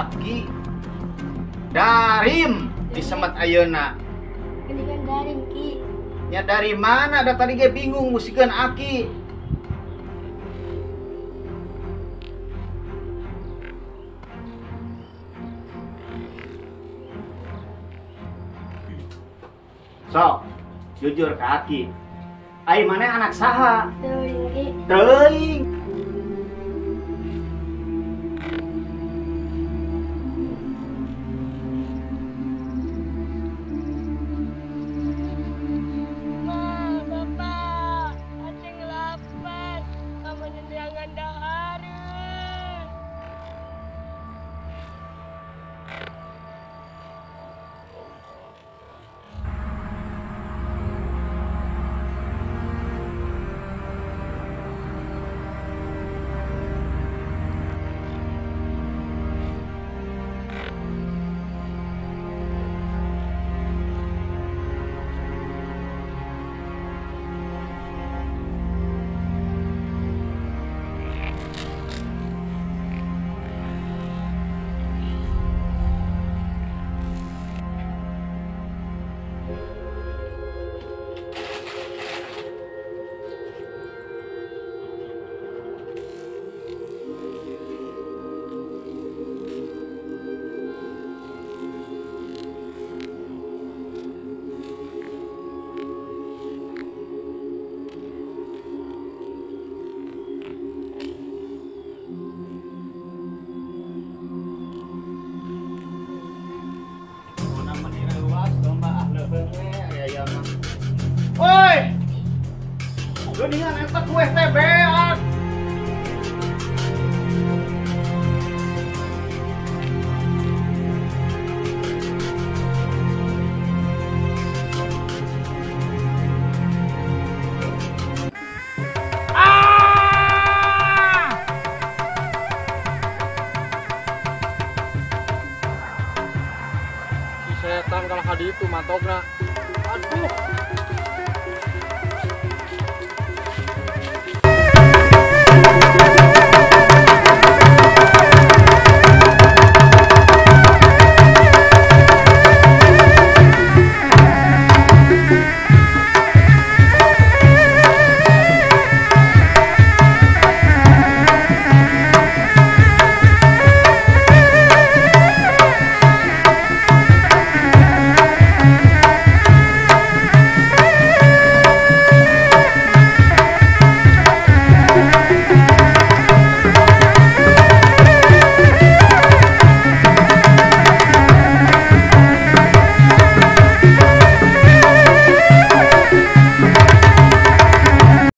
Aki Darim disemet ayeuna. Geningan Darim Ki. Nya dari mana? Ada tadi ge bingung musikeun Aki. So, jujur ke Aki. Ai maneh anak saha? Teuing Ki. Teuing. Ma, Bapak, acing lapar. Sama nyenderangan dahareun. Woi, geningan eta kue teh beak. Si setan kalau kali itu matokna. Aduh.